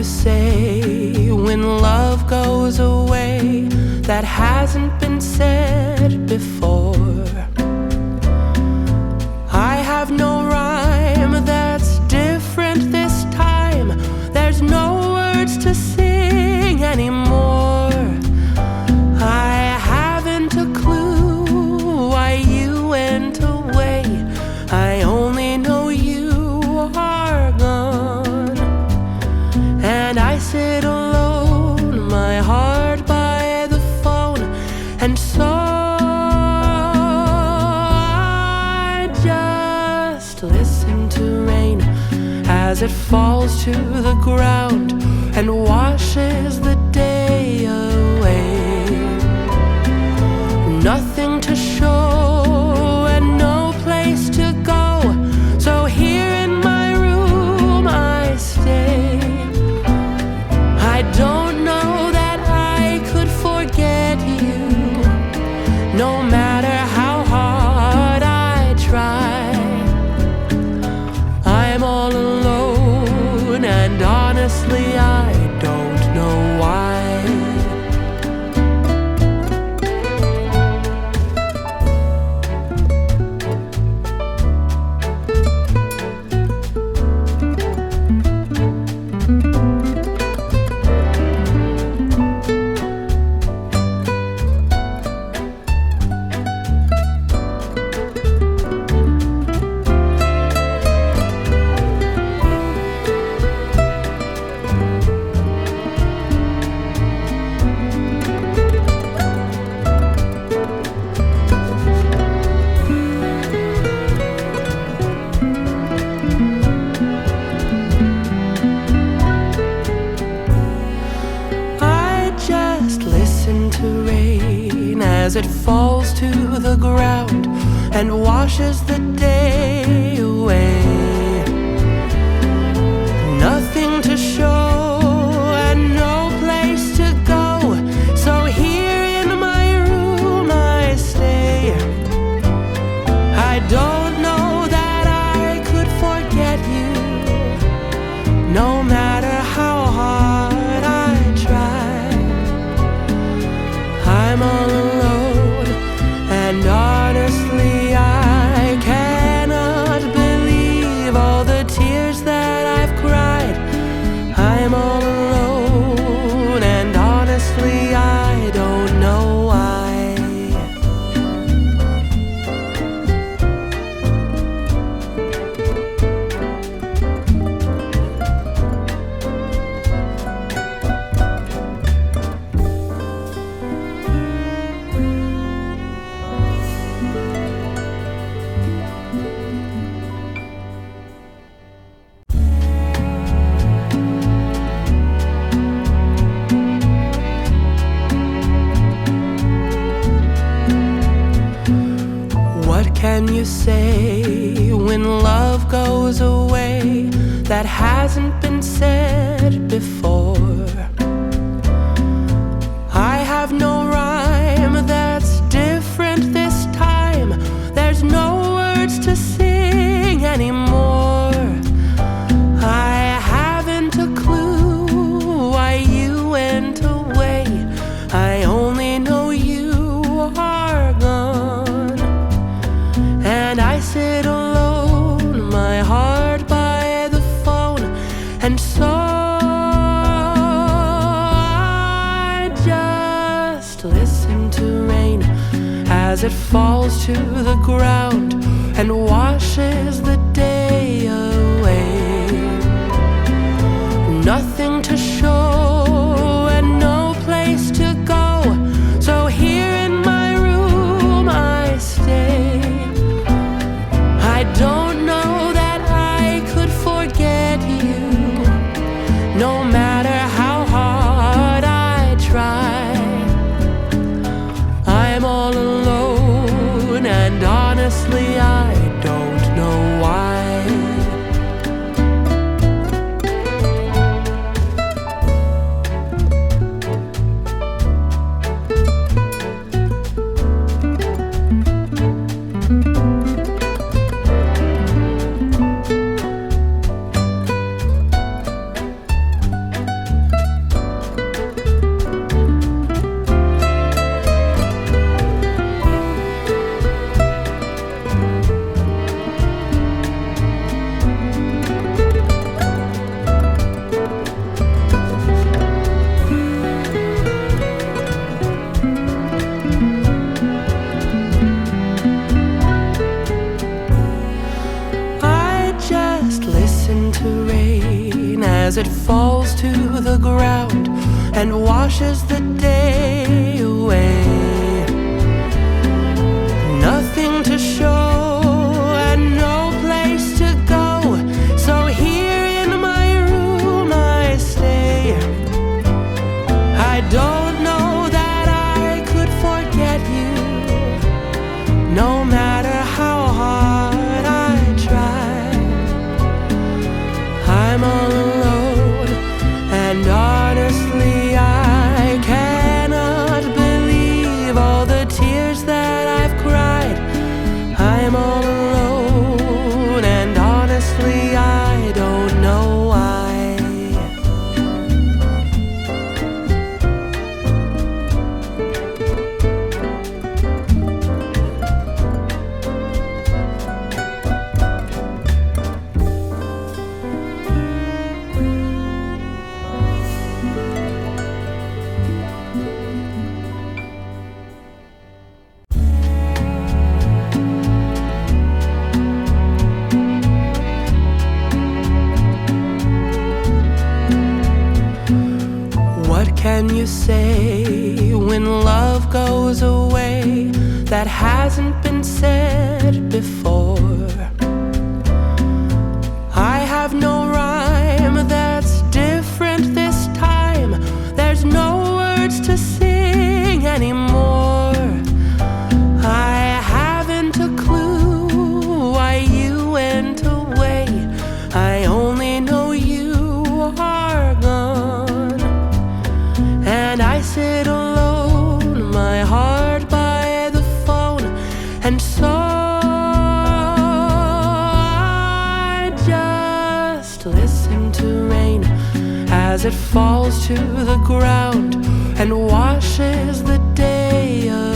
you say when love goes away that hasn't been said before? I have no rhyme that's different this time. There's no words to sing anymore. I haven't a clue why you went away. I only know you are gone. And I sit alone, my heart by the phone, and so I just listen to rain as it falls to the ground and washes the day away. Nothing to show and no place to go, so here in my room I stay. I don't know that I could forget you, no matter how hard I try. I'm all alone, and honestly I don't know why. As it falls to the ground and washes the day away. Nothing to show and no place to go, so here in my room I stay. I don't know that I could forget you, no matter how hard I try. I'm all alone, and honestly I cannot believe all the tears that I've cried. I'm all alone, and honestly I don't know why. What can you say when love goes away that hasn't been said before? I have no rhyme that's different this time. There's no words to sing anymore. I haven't a clue why you went away. I only know you are gone. And I sit alone, my heart by the phone, and so I just listen to rain as it falls to the ground and washes the day away. Nothing to show and no place to go, so here in my room I stay. I don't know that I could forget you, no matter how hard I try. I'm all alone, and honestly I don't know why. as it falls to the ground and washes the day away. Nothing to show and no place to go, so here in my room I stay. I don't know that I could forget you, no matter how hard I try. I'm all alone, and honestly I cannot believe all the tears that I've cried. I'm all alone, and honestly I don't know why. What can you say when love goes away that hasn't been said before? I have no rhyme that's different this time. There's no words to sing anymore. I haven't a clue why you went away. I only know you are gone, and I sit alone, my heart by the phone, and so I just listen to rain as it falls to the ground and washes the day away.